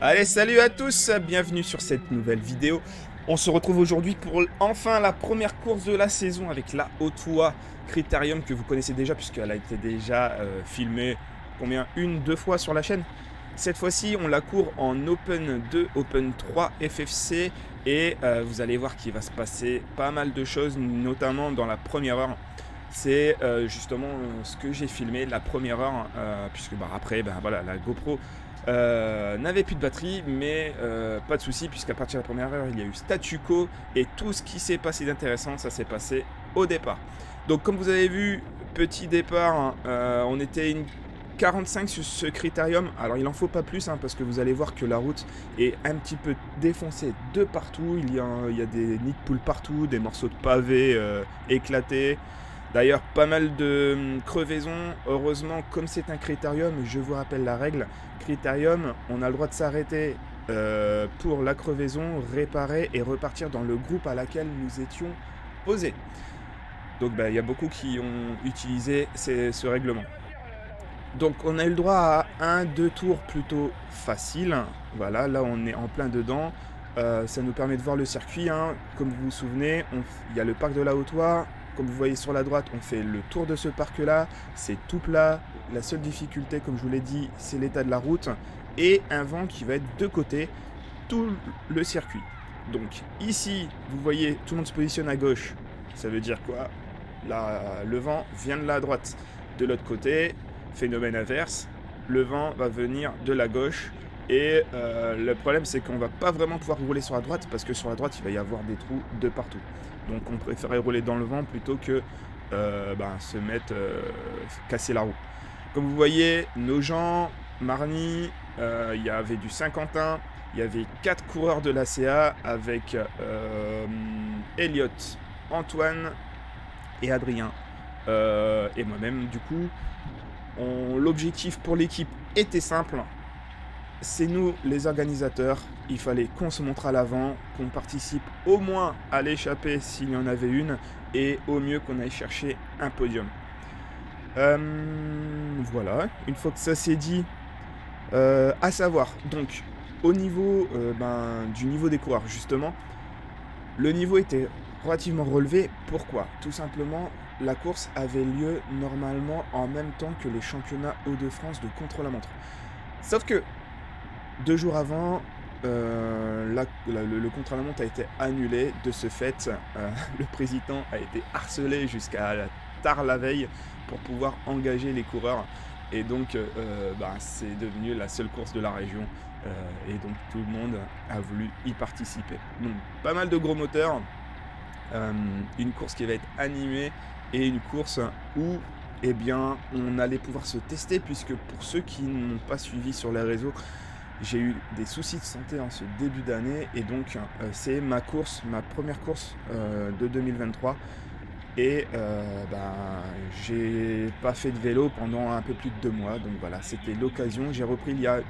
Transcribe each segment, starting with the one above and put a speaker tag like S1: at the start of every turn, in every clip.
S1: Allez, salut à tous, bienvenue sur cette nouvelle vidéo. On se retrouve aujourd'hui pour enfin la première course de la saison avec la Haute-Oie Critérium que vous connaissez déjà puisqu'elle a été déjà filmée deux fois sur la chaîne. Cette fois-ci, on la court en Open 2, Open 3 FFC et vous allez voir qu'il va se passer pas mal de choses, notamment dans la première heure. C'est justement ce que j'ai filmé la première heure, puisque après, voilà, la GoPro n'avait plus de batterie, mais pas de souci, puisqu'à partir de la première heure, il y a eu statu quo, et tout ce qui s'est passé d'intéressant, ça s'est passé au départ. Donc comme vous avez vu, petit départ, on était une 45 sur ce critérium. Alors il en faut pas plus, parce que vous allez voir que la route est un petit peu défoncée de partout. Il y a des nids de poules partout, des morceaux de pavés éclatés. D'ailleurs, pas mal de crevaisons. Heureusement, comme c'est un critérium, je vous rappelle la règle. Critérium, on a le droit de s'arrêter pour la crevaison, réparer et repartir dans le groupe à laquelle nous étions posés. Donc, il y a beaucoup qui ont utilisé ce règlement. Donc, on a eu le droit à 1-2 tours plutôt faciles. Voilà, là, on est en plein dedans. Ça nous permet de voir le circuit. Comme vous vous souvenez, il y a le parc de la Haute-Oie. Comme vous voyez sur la droite, on fait le tour de ce parc-là. C'est tout plat. La seule difficulté, comme je vous l'ai dit, c'est l'état de la route. Et un vent qui va être de côté tout le circuit. Donc ici, vous voyez, tout le monde se positionne à gauche. Ça veut dire quoi? Le vent vient de la droite. De l'autre côté, phénomène inverse, le vent va venir de la gauche. Et le problème, c'est qu'on va pas vraiment pouvoir rouler sur la droite, parce que sur la droite, il va y avoir des trous de partout. Donc on préférait rouler dans le vent plutôt que se mettre casser la roue. Comme vous voyez, Nogent, Marny, il y avait du Saint-Quentin, il y avait 4 coureurs de l'ACA avec Elliot, Antoine et Adrien et moi-même. Du coup, l'objectif pour l'équipe était simple. C'est nous les organisateurs, il fallait qu'on se montre à l'avant, qu'on participe au moins à l'échappée s'il y en avait une, et au mieux qu'on aille chercher un podium. Voilà, une fois que ça c'est dit, à savoir, donc au niveau du niveau des coureurs justement, le niveau était relativement relevé. Pourquoi? Tout simplement, la course avait lieu normalement en même temps que les championnats Hauts-de-France de contre-la-montre. Sauf que 2 jours avant, le contre-la-montre a été annulé. De ce fait, le président a été harcelé jusqu'à tard la veille pour pouvoir engager les coureurs. Et donc, c'est devenu la seule course de la région. Et donc, tout le monde a voulu y participer. Donc, pas mal de gros moteurs. Une course qui va être animée et une course où on allait pouvoir se tester, puisque pour ceux qui n'ont pas suivi sur les réseaux, j'ai eu des soucis de santé en ce début d'année, et donc c'est ma première course de 2023, et j'ai pas fait de vélo pendant un peu plus de 2 mois, donc voilà, c'était l'occasion. J'ai repris il y a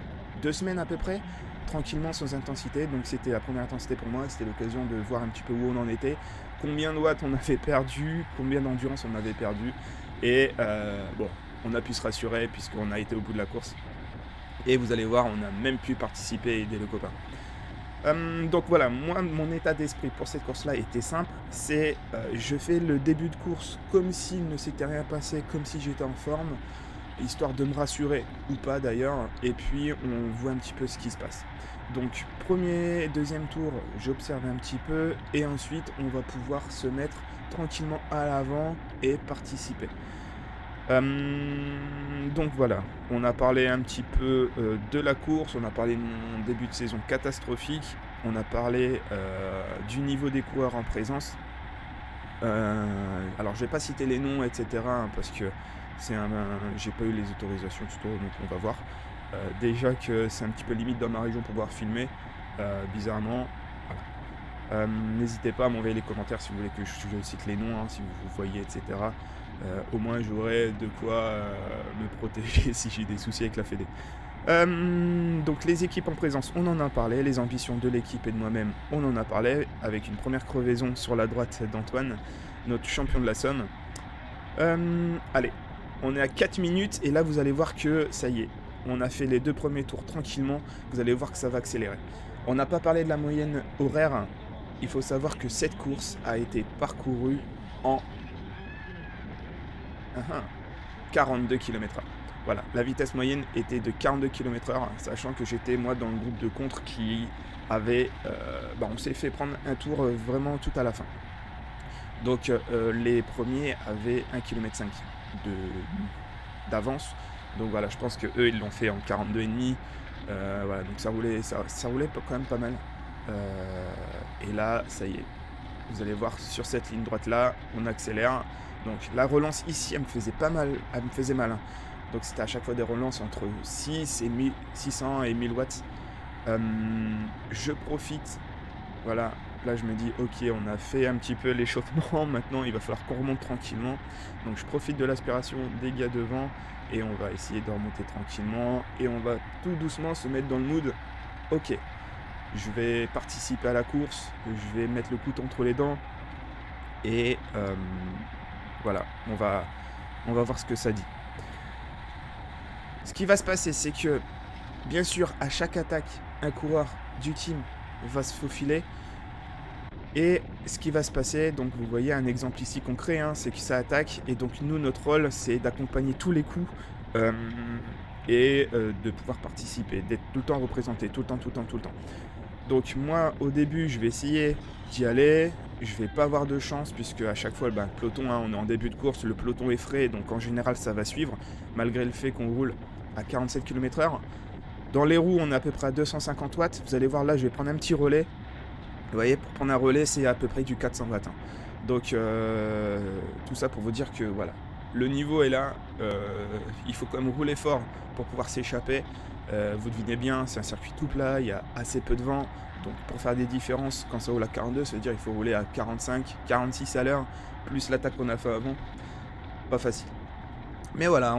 S1: 2 semaines à peu près, tranquillement, sans intensité, donc c'était la première intensité pour moi, c'était l'occasion de voir un petit peu où on en était, combien de watts on avait perdu, combien d'endurance on avait perdu, et on a pu se rassurer puisqu'on a été au bout de la course. Et vous allez voir, on a même pu participer et aider le copain. Donc voilà, moi, mon état d'esprit pour cette course-là était simple. C'est je fais le début de course comme s'il ne s'était rien passé, comme si j'étais en forme, histoire de me rassurer, ou pas d'ailleurs. Et puis, on voit un petit peu ce qui se passe. Donc, premier, deuxième tour, j'observe un petit peu. Et ensuite, on va pouvoir se mettre tranquillement à l'avant et participer. Donc voilà, on a parlé un petit peu de la course, on a parlé de mon début de saison catastrophique, on a parlé du niveau des coureurs en présence. Alors je vais pas citer les noms, etc., parce que j'ai pas eu les autorisations tuto, donc on va voir. Déjà que c'est un petit peu limite dans ma région pour pouvoir filmer, bizarrement. Voilà. N'hésitez pas à m'envoyer les commentaires si vous voulez que je cite les noms, si vous voyez, etc. Au moins j'aurai de quoi me protéger si j'ai des soucis avec la Fédé. Donc les équipes en présence, on en a parlé. Les ambitions de l'équipe et de moi-même, on en a parlé, avec une première crevaison sur la droite d'Antoine, notre champion de la Somme. Allez, on est à 4 minutes et là vous allez voir que ça y est, on a fait les 2 premiers tours tranquillement, vous allez voir que ça va accélérer. On n'a pas parlé de la moyenne horaire. Il faut savoir que cette course a été parcourue en 42 km/h. Voilà, la vitesse moyenne était de 42 km/h, sachant que j'étais moi dans le groupe de contre qui avait... on s'est fait prendre un tour vraiment tout à la fin. Donc les premiers avaient 1,5 km d'avance. Donc voilà, je pense qu'eux ils l'ont fait en 42,5. Voilà, donc ça roulait quand même pas mal. Et là, ça y est, vous allez voir sur cette ligne droite là, on accélère. Donc la relance ici, elle me faisait mal. Hein. Donc c'était à chaque fois des relances entre 600 et 1000 watts. Je profite, voilà, là je me dis ok, on a fait un petit peu l'échauffement, maintenant il va falloir qu'on remonte tranquillement. Donc je profite de l'aspiration des gars devant et on va essayer de remonter tranquillement et on va tout doucement se mettre dans le mood. Ok, je vais participer à la course, je vais mettre le couteau entre les dents et voilà, on va voir ce que ça dit. Ce qui va se passer, c'est que bien sûr à chaque attaque, un coureur du team va se faufiler. Et ce qui va se passer, donc vous voyez un exemple ici concret, hein, c'est que ça attaque et donc nous notre rôle c'est d'accompagner tous les coups et de pouvoir participer, d'être tout le temps représenté, tout le temps. Donc moi au début je vais essayer d'y aller, je vais pas avoir de chance puisque à chaque fois le peloton, hein, on est en début de course, le peloton est frais donc en général ça va suivre malgré le fait qu'on roule à 47 km/h. Dans les roues on est à peu près à 250 watts, vous allez voir là je vais prendre un petit relais. Vous voyez, pour prendre un relais, c'est à peu près du 400 watts. Hein. Donc, tout ça pour vous dire que voilà, le niveau est là. Il faut quand même rouler fort pour pouvoir s'échapper. Vous devinez bien, c'est un circuit tout plat, il y a assez peu de vent. Donc, pour faire des différences, quand ça roule à 42, ça veut dire qu'il faut rouler à 45, 46 à l'heure, plus l'attaque qu'on a fait avant. Pas facile. Mais voilà,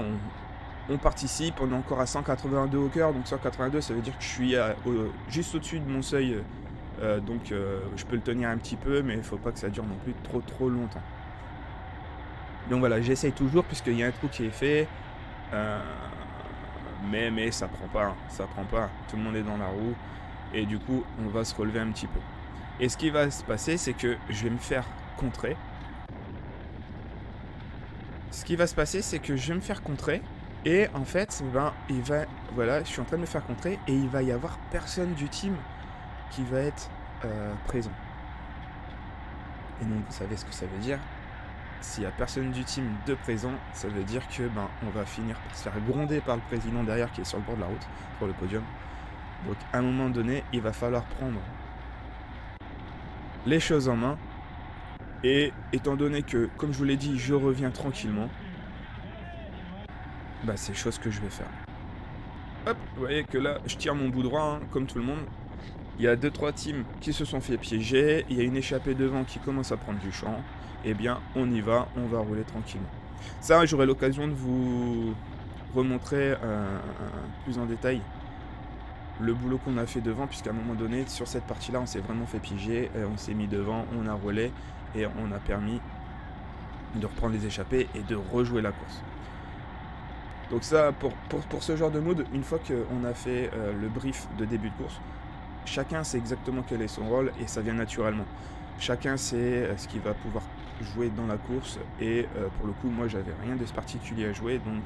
S1: on participe, on est encore à 182 au cœur. Donc, 182, ça veut dire que je suis juste au-dessus de mon seuil. Donc je peux le tenir un petit peu, mais il ne faut pas que ça dure non plus trop longtemps. Donc voilà, j'essaye toujours puisqu'il y a un trou qui est fait, mais ça prend pas, tout le monde est dans la roue et du coup on va se relever un petit peu. Et ce qui va se passer, c'est que je vais me faire contrer. Et en fait, je suis en train de me faire contrer et il va y avoir personne du team qui va être présent. Et donc vous savez ce que ça veut dire. S'il n'y a personne du team de présent, ça veut dire que on va finir par se faire gronder par le président derrière qui est sur le bord de la route, sur le podium. Donc à un moment donné, il va falloir prendre les choses en main. Et étant donné que, comme je vous l'ai dit, je reviens tranquillement, c'est chose que je vais faire. Hop, vous voyez que là, je tire mon bout droit, hein, comme tout le monde. Il y a 2-3 teams qui se sont fait piéger, il y a une échappée devant qui commence à prendre du champ. Eh bien, on y va, on va rouler tranquillement. Ça, j'aurai l'occasion de vous remontrer plus en détail le boulot qu'on a fait devant, puisqu'à un moment donné, sur cette partie-là, on s'est vraiment fait piéger, on s'est mis devant, on a roulé et on a permis de reprendre les échappées et de rejouer la course. Donc ça, pour ce genre de mode, une fois qu'on a fait le brief de début de course, chacun sait exactement quel est son rôle et ça vient naturellement. Chacun sait ce qu'il va pouvoir jouer dans la course et pour le coup, moi, j'avais rien de particulier à jouer, donc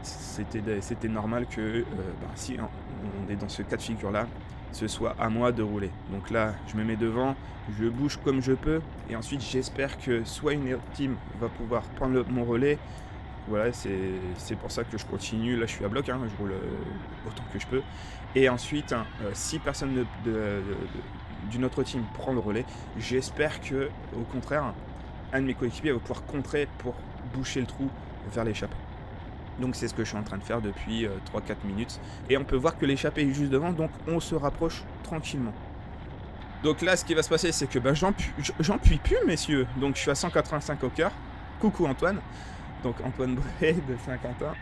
S1: c'était normal que si on est dans ce cas de figure-là, ce soit à moi de rouler. Donc là, je me mets devant, je bouge comme je peux et ensuite, j'espère que soit une autre team va pouvoir prendre mon relais. Voilà, c'est pour ça que je continue. Là, je suis à bloc, hein, je roule autant que je peux. Et ensuite, si personne d'une autre team prend le relais, j'espère que, au contraire, un de mes coéquipiers va pouvoir contrer pour boucher le trou vers l'échappée. Donc, c'est ce que je suis en train de faire depuis 3-4 minutes. Et on peut voir que l'échappée est juste devant, donc on se rapproche tranquillement. Donc là, ce qui va se passer, c'est que j'en puis plus, messieurs. Donc, je suis à 185 au cœur. Coucou Antoine. Donc Antoine Bray de Saint-Quentin.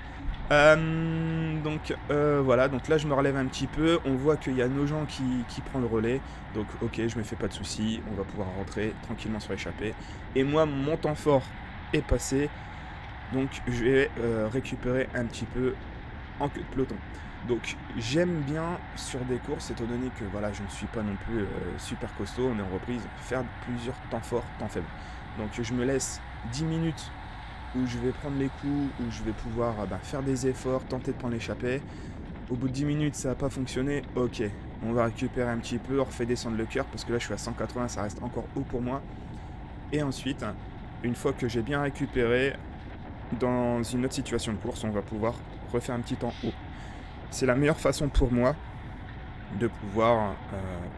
S1: Voilà, donc là je me relève un petit peu, on voit qu'il y a nos gens qui prend le relais, donc ok, je me fais pas de soucis, on va pouvoir rentrer tranquillement sur l'échappée. Et moi, mon temps fort est passé, donc je vais récupérer un petit peu en queue de peloton. Donc j'aime bien sur des courses, étant donné que voilà, je ne suis pas non plus super costaud, on est en reprise, faire plusieurs temps forts, temps faibles. Donc je me laisse 10 minutes où je vais prendre les coups, où je vais pouvoir faire des efforts, tenter de prendre l'échappée. Au bout de 10 minutes, ça n'a pas fonctionné, ok, on va récupérer un petit peu, on refait descendre le cœur, parce que là je suis à 180, ça reste encore haut pour moi. Et ensuite, une fois que j'ai bien récupéré, dans une autre situation de course, on va pouvoir refaire un petit temps haut. C'est la meilleure façon pour moi de pouvoir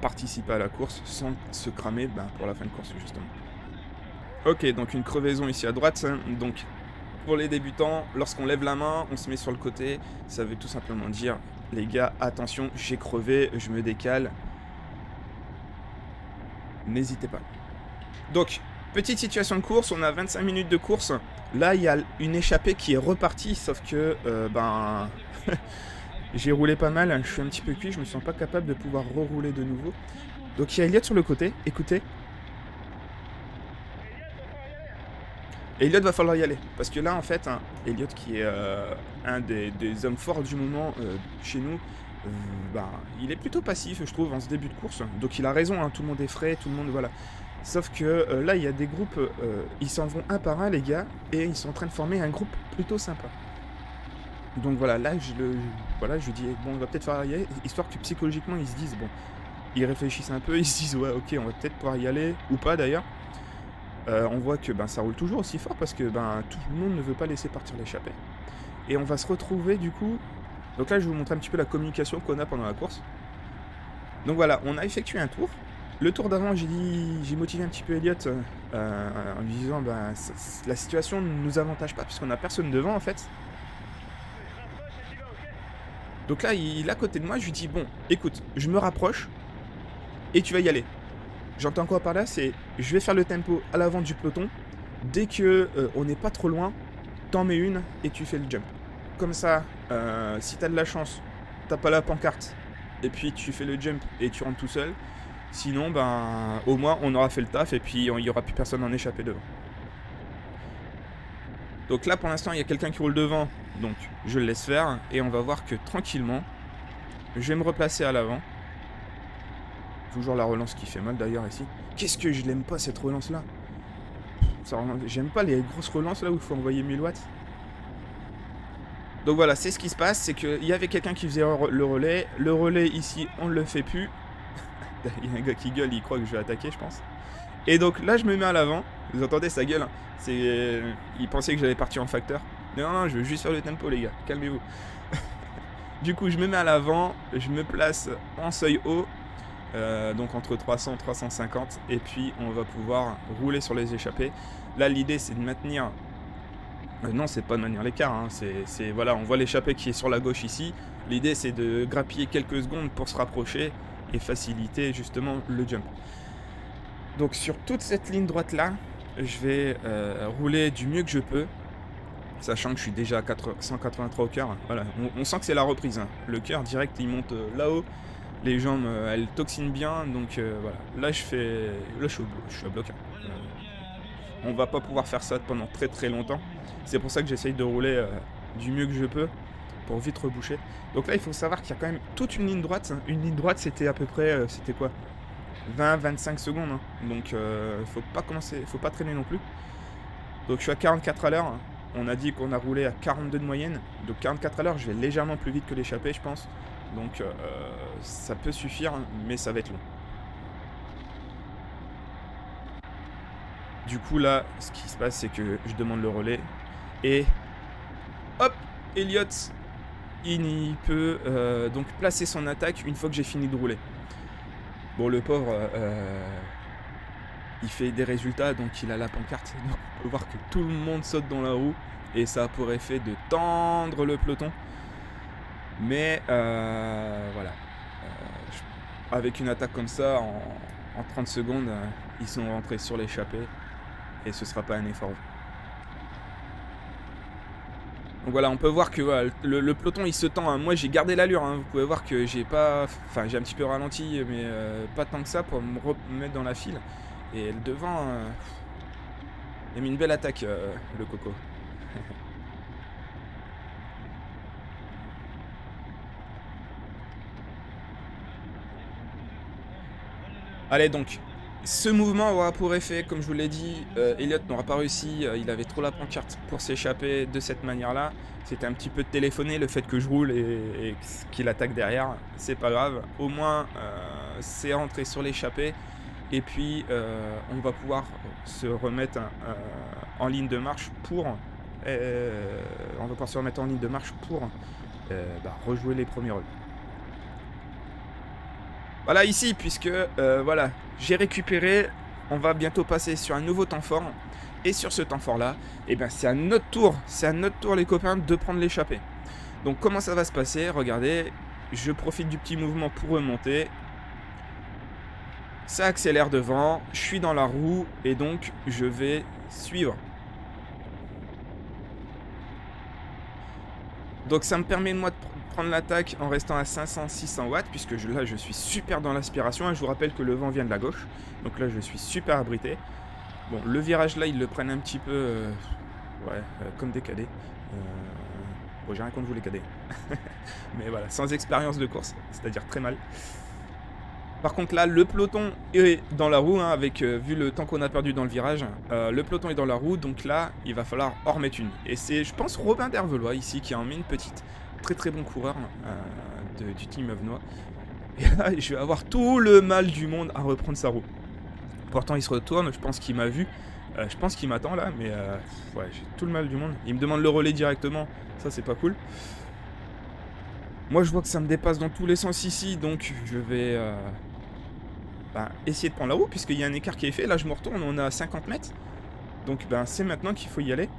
S1: participer à la course sans se cramer pour la fin de course, justement. Ok, donc une crevaison ici à droite. Donc pour les débutants, lorsqu'on lève la main, on se met sur le côté. Ça veut tout simplement dire, les gars, attention, j'ai crevé, je me décale. N'hésitez pas. Donc, petite situation de course, on a 25 minutes de course. Là, il y a une échappée qui est repartie, sauf que, j'ai roulé pas mal, je suis un petit peu cuit, je me sens pas capable de pouvoir rerouler de nouveau. Donc il y a Elliot sur le côté, écoutez. Elliot va falloir y aller, parce que là en fait, Elliot qui est un des hommes forts du moment chez nous, il est plutôt passif je trouve en ce début de course, donc il a raison, tout le monde est frais, tout le monde voilà. Sauf que là il y a des groupes, ils s'en vont un par un les gars, et ils sont en train de former un groupe plutôt sympa. Donc voilà, là je lui dis bon on va peut-être faire y aller, histoire que psychologiquement ils se disent bon, ils réfléchissent un peu, ils se disent ouais ok on va peut-être pouvoir y aller, ou pas d'ailleurs. On voit que ça roule toujours aussi fort parce que tout le monde ne veut pas laisser partir l'échappée. Et on va se retrouver du coup. Donc là je vais vous montrer un petit peu la communication qu'on a pendant la course. Donc voilà, on a effectué un tour. Le tour d'avant j'ai motivé un petit peu Elliot en lui disant la situation ne nous avantage pas puisqu'on n'a personne devant en fait. Donc là il est à côté de moi, je lui dis bon écoute, je me rapproche et tu vas y aller. J'entends quoi par là, c'est je vais faire le tempo à l'avant du peloton. Dès que on n'est pas trop loin, t'en mets une et tu fais le jump. Comme ça, si t'as de la chance, t'as pas la pancarte et puis tu fais le jump et tu rentres tout seul. Sinon, au moins on aura fait le taf et puis il y aura plus personne en échappée devant. Donc là pour l'instant il y a quelqu'un qui roule devant, donc je le laisse faire et on va voir que tranquillement, je vais me replacer à l'avant. Toujours la relance qui fait mal d'ailleurs ici. Qu'est-ce que je l'aime pas cette relance là. J'aime pas les grosses relances là où il faut envoyer 1000 watts. Donc voilà, c'est ce qui se passe, c'est qu'il y avait quelqu'un qui faisait le relais. Le relais ici, on ne le fait plus. Il y a un gars qui gueule, il croit que je vais attaquer je pense. Et donc là je me mets à l'avant. Vous entendez sa gueule, il pensait que j'allais partir en facteur. Non, je veux juste faire le tempo les gars, calmez-vous. Du coup je me mets à l'avant, je me place en seuil haut. Donc entre 300 et 350 et puis on va pouvoir rouler sur les échappées. Là l'idée c'est de maintenir non c'est pas de maintenir l'écart c'est voilà, on voit l'échappée qui est sur la gauche ici. L'idée c'est de grappiller quelques secondes pour se rapprocher et faciliter justement le jump. Donc sur toute cette ligne droite là je vais rouler du mieux que je peux, sachant que je suis déjà à 183 au cœur. Voilà, on sent que c'est la reprise le cœur direct il monte là-haut. Les jambes, elles toxinent bien, donc voilà. Là, je suis à bloc. On va pas pouvoir faire ça pendant très très longtemps. C'est pour ça que j'essaye de rouler du mieux que je peux pour vite reboucher. Donc là, il faut savoir qu'il y a quand même toute une ligne droite. Une ligne droite, c'était à peu près, c'était quoi 20-25 secondes. Donc, faut pas traîner non plus. Donc, je suis à 44 à l'heure. On a dit qu'on a roulé à 42 de moyenne. Donc, 44 à l'heure, je vais légèrement plus vite que l'échappée, je pense. Donc ça peut suffire, mais ça va être long. Du coup là, ce qui se passe, c'est que je demande le relais. Et hop, Elliot, il peut donc placer son attaque une fois que j'ai fini de rouler. Bon, le pauvre, il fait des résultats, donc il a la pancarte. Donc on peut voir que tout le monde saute dans la roue. Et ça a pour effet de tendre le peloton. Mais voilà, avec une attaque comme ça, en 30 secondes, ils sont rentrés sur l'échappée et ce sera pas un effort. Donc voilà, on peut voir que voilà, le peloton il se tend. Moi j'ai gardé l'allure, vous pouvez voir que j'ai un petit peu ralenti, mais pas tant que ça pour me remettre dans la file. Et le devant, il a mis une belle attaque, le coco. Allez donc, ce mouvement aura pour effet, comme je vous l'ai dit, Elliot n'aura pas réussi, il avait trop la pancarte pour s'échapper de cette manière-là. C'était un petit peu téléphoné le fait que je roule et qu'il attaque derrière, c'est pas grave. Au moins, c'est rentré sur l'échappée et puis on va pouvoir se remettre en ligne de marche pour... on va pouvoir se remettre en ligne de marche pour rejouer les premiers rôles. Voilà ici, puisque voilà, j'ai récupéré, on va bientôt passer sur un nouveau temps fort. Et sur ce temps fort là, eh ben, c'est à notre tour les copains de prendre l'échappée. Donc comment ça va se passer? Regardez, je profite du petit mouvement pour remonter. Ça accélère devant, je suis dans la roue et donc je vais suivre. Donc ça me permet de moi de prendre l'attaque en restant à 500-600 watts, puisque là je suis super dans l'aspiration, et je vous rappelle que le vent vient de la gauche, donc là je suis super abrité. Bon, le virage là ils le prennent un petit peu comme des cadets. Bon, j'ai rien contre vous les cadets, mais voilà, sans expérience de course, c'est-à-dire très mal. Par contre là, le peloton est dans la roue, hein, avec vu le temps qu'on a perdu dans le virage, le peloton est dans la roue, donc là, il va falloir en remettre une. Et c'est, je pense, Robin d'Hervelois ici qui en met une petite. Très très bon coureur du team Avenois. Et là, je vais avoir tout le mal du monde à reprendre sa roue. Pourtant, il se retourne, je pense qu'il m'a vu. Je pense qu'il m'attend là, mais ouais, j'ai tout le mal du monde. Il me demande le relais directement, ça c'est pas cool. Moi, je vois que ça me dépasse dans tous les sens ici, donc je vais... essayer de prendre la roue, puisqu'il y a un écart qui est fait. Là je me retourne, on est à 50 mètres. Donc c'est maintenant qu'il faut y aller.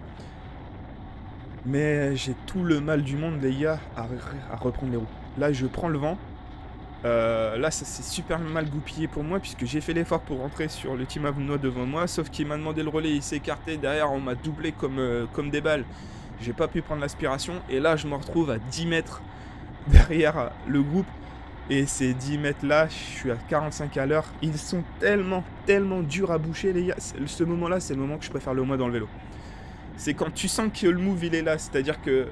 S1: Mais j'ai tout le mal du monde les gars à reprendre les roues. Là je prends le vent. Là ça s'est super mal goupillé pour moi, puisque j'ai fait l'effort pour rentrer sur le team Avenois devant moi. Sauf qu'il m'a demandé le relais, il s'est écarté. Derrière on m'a doublé comme des balles. J'ai pas pu prendre l'aspiration. Et là je me retrouve à 10 mètres derrière le groupe. Et ces 10 mètres là, je suis à 45 à l'heure. Ils sont tellement durs à boucher les gars. Ce moment là, c'est le moment que je préfère le moins dans le vélo. C'est quand tu sens que le move il est là. C'est-à-dire que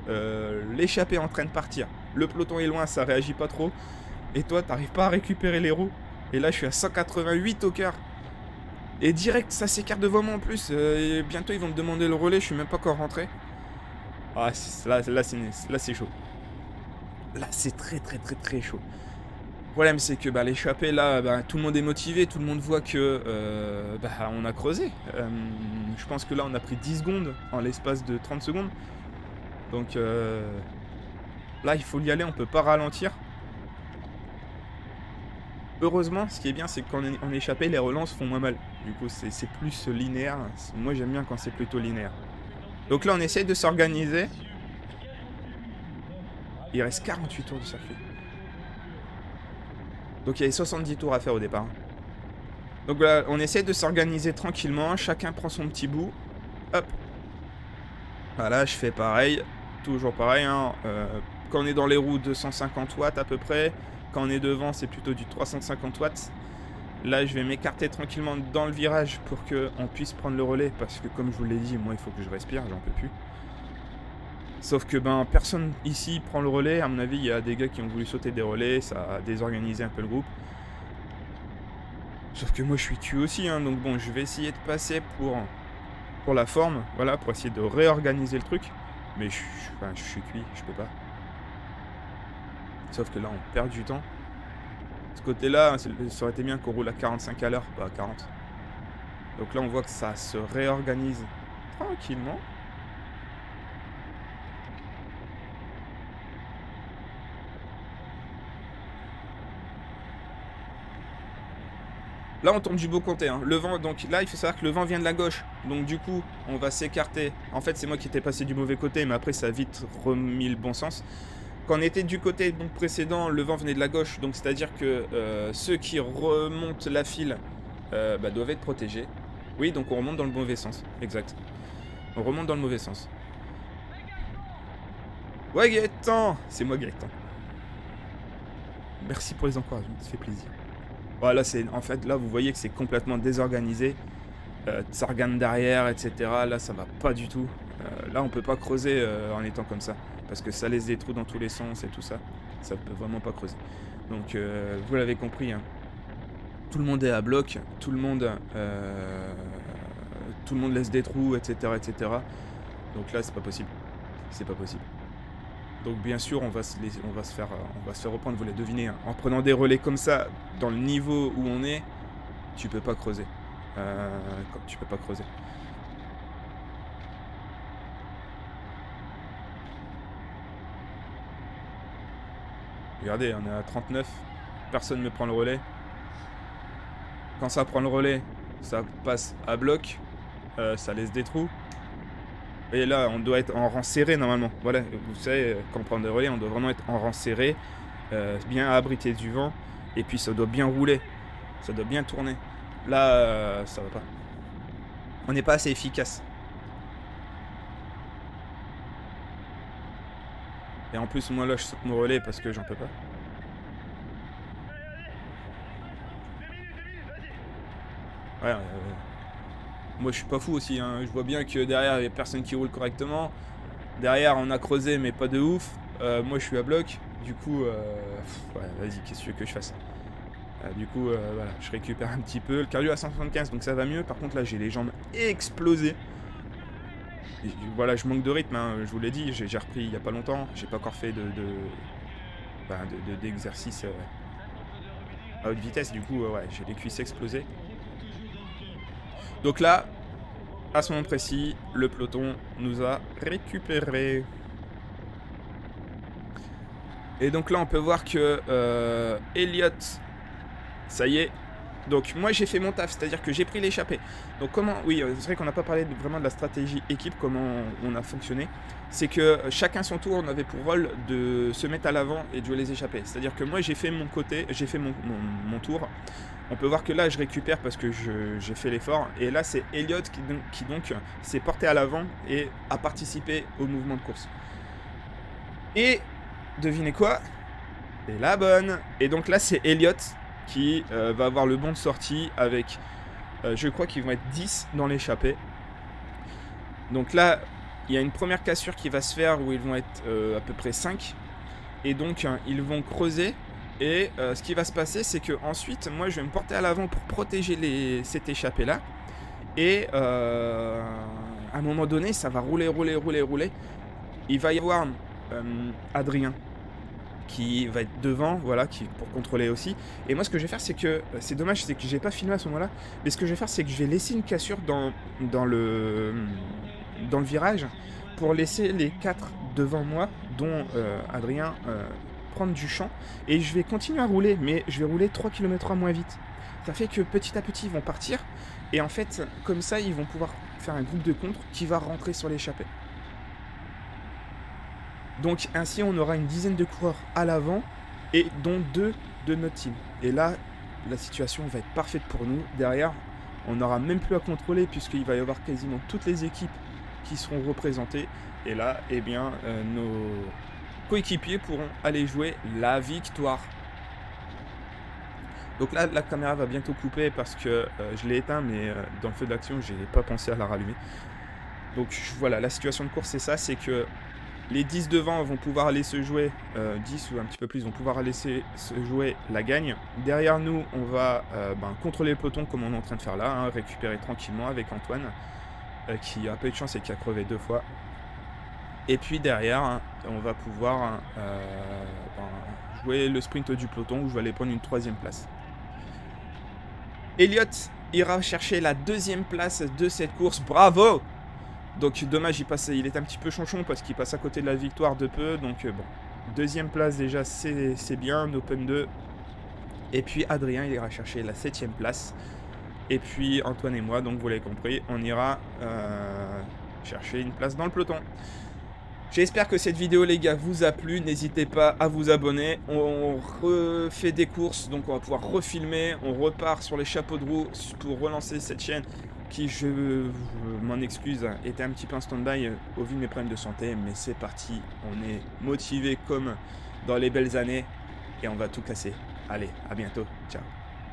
S1: l'échappée est en train de partir. Le peloton est loin, ça réagit pas trop. Et toi, t'arrives pas à récupérer les roues. Et là, je suis à 188 au cœur. Et direct, ça s'écarte devant moi en plus. Et bientôt, ils vont me demander le relais. Je suis même pas encore rentré. Ah, là c'est chaud. Là, c'est très chaud. Le problème c'est que l'échappée là, tout le monde est motivé, tout le monde voit que on a creusé. Je pense que là on a pris 10 secondes en l'espace de 30 secondes. Donc là il faut y aller, on peut pas ralentir. Heureusement, ce qui est bien c'est qu'en échappée les relances font moins mal. Du coup c'est plus linéaire. Moi j'aime bien quand c'est plutôt linéaire. Donc là on essaye de s'organiser. Il reste 48 tours de circuit. Donc il y avait 70 tours à faire au départ. Donc voilà, on essaie de s'organiser tranquillement. Chacun prend son petit bout. Hop. Voilà, je fais pareil. Toujours pareil. Hein. Quand on est dans les roues, 250 watts à peu près. Quand on est devant, c'est plutôt du 350 watts. Là, je vais m'écarter tranquillement dans le virage pour qu'on puisse prendre le relais. Parce que comme je vous l'ai dit, moi, il faut que je respire. J'en peux plus. Sauf que personne ici prend le relais. À mon avis, il y a des gars qui ont voulu sauter des relais. Ça a désorganisé un peu le groupe. Sauf que moi je suis tué aussi, hein, donc bon, je vais essayer de passer pour la forme, voilà, pour essayer de réorganiser le truc. Mais je suis cuit, je peux pas. Sauf que là, on perd du temps. De ce côté-là, ça aurait été bien qu'on roule à 45 à l'heure, pas à 40. Donc là, on voit que ça se réorganise tranquillement. Là, on tombe du beau côté. Hein. Le vent, donc là, il faut savoir que le vent vient de la gauche. Donc du coup, on va s'écarter. En fait, c'est moi qui étais passé du mauvais côté, mais après, ça a vite remis le bon sens. Quand on était du côté donc, précédent, le vent venait de la gauche. Donc c'est-à-dire que ceux qui remontent la file doivent être protégés. Oui, donc on remonte dans le mauvais sens. Exact. On remonte dans le mauvais sens. Ouais, Gaëtan! C'est moi, Gaëtan. Merci pour les encouragements, ça fait plaisir. Voilà, en fait, là, vous voyez que c'est complètement désorganisé. Tsargan derrière, etc. Là, ça va pas du tout. Là, on peut pas creuser en étant comme ça. Parce que ça laisse des trous dans tous les sens et tout ça. Ça peut vraiment pas creuser. Donc, vous l'avez compris. Hein. tout le monde est à bloc, tout le monde laisse des trous, etc., etc. Donc là, c'est pas possible. C'est pas possible. Donc bien sûr, on va se faire reprendre, vous l'avez deviné, hein. En prenant des relais comme ça, dans le niveau où on est, tu peux pas creuser. Tu peux pas creuser. Regardez, on est à 39, personne ne me prend le relais. Quand ça prend le relais, ça passe à bloc, ça laisse des trous. Et là, on doit être en rang serré normalement. Voilà, vous savez, quand on prend des relais, on doit vraiment être en rang serré, bien abrité du vent, et puis ça doit bien rouler, ça doit bien tourner. Là, ça va pas. On n'est pas assez efficace. Et en plus, moi là, je saute mon relais parce que j'en peux pas. Ouais, moi je suis pas fou aussi, hein. Je vois bien que derrière, il y a personne qui roule correctement. Derrière, on a creusé, mais pas de ouf. Moi, je suis à bloc. Du coup, ouais, vas-y, qu'est-ce que tu veux que je fasse? Du coup, voilà, je récupère un petit peu. Le cardio à 175, donc ça va mieux. Par contre, là, j'ai les jambes explosées. Et voilà, je manque de rythme, hein, je vous l'ai dit. J'ai repris il y a pas longtemps. J'ai pas encore fait d'exercice à haute vitesse. Du coup, ouais, j'ai les cuisses explosées. Donc là, à ce moment précis, le peloton nous a récupéré. Et donc là, on peut voir que Elliot, ça y est. Donc moi, j'ai fait mon taf, c'est-à-dire que j'ai pris l'échappée. Donc comment... Oui, c'est vrai qu'on n'a pas parlé vraiment de la stratégie équipe, comment on a fonctionné. C'est que chacun son tour, on avait pour rôle de se mettre à l'avant et de jouer les échappées. C'est-à-dire que moi, j'ai fait mon côté, j'ai fait mon tour. On peut voir que là, je récupère parce que j'ai fait l'effort. Et là, c'est Elliot qui donc s'est porté à l'avant et a participé au mouvement de course. Et devinez quoi? C'est la bonne. Et donc là, c'est Elliot qui va avoir le bon de sortie avec, je crois qu'ils vont être 10 dans l'échappée. Donc là, il y a une première cassure qui va se faire où ils vont être à peu près 5. Et donc, ils vont creuser. Et ce qui va se passer, c'est que ensuite, moi, je vais me porter à l'avant pour protéger cette échappée-là. Et à un moment donné, ça va rouler. Il va y avoir Adrien qui va être devant, voilà, pour contrôler aussi. Et moi, ce que je vais faire, c'est que... C'est dommage, c'est que j'ai pas filmé à ce moment-là. Mais ce que je vais faire, c'est que je vais laisser une cassure dans le virage pour laisser les 4 devant moi, dont Adrien, prendre du champ. Et je vais continuer à rouler, mais je vais rouler 3 km/h moins vite. Ça fait que petit à petit, ils vont partir. Et en fait, comme ça, ils vont pouvoir faire un groupe de contre qui va rentrer sur l'échappée. Donc ainsi, on aura une dizaine de coureurs à l'avant, et dont 2 de notre team. Et là, la situation va être parfaite pour nous. Derrière, on n'aura même plus à contrôler, puisqu'il va y avoir quasiment toutes les équipes qui seront représentées. Et là, eh bien, nos coéquipiers pourront aller jouer la victoire. Donc là, la caméra va bientôt couper parce que je l'ai éteint, mais dans le feu de l'action, j'ai pas pensé à la rallumer. Donc voilà, la situation de course, c'est ça, c'est que les 10 devant vont pouvoir aller se jouer, 10 ou un petit peu plus vont pouvoir aller se jouer la gagne. Derrière nous, on va contrôler le peloton comme on est en train de faire là, hein, récupérer tranquillement avec Antoine, qui a pas eu de chance et qui a crevé 2 fois. Et puis derrière, hein, on va pouvoir jouer le sprint du peloton où je vais aller prendre une 3e place. Elliot ira chercher la 2e place de cette course, bravo! Donc dommage, il est un petit peu chonchon parce qu'il passe à côté de la victoire de peu. Donc bon, 2e place déjà, c'est bien, Open 2. Et puis Adrien, il ira chercher la 7e place. Et puis Antoine et moi, donc vous l'avez compris, on ira chercher une place dans le peloton. J'espère que cette vidéo, les gars, vous a plu. N'hésitez pas à vous abonner. On refait des courses, donc on va pouvoir refilmer. On repart sur les chapeaux de roue pour relancer cette chaîne qui, je m'en excuse, était un petit peu en stand-by au vu de mes problèmes de santé. Mais c'est parti, on est motivé comme dans les belles années et on va tout casser. Allez, à bientôt, ciao.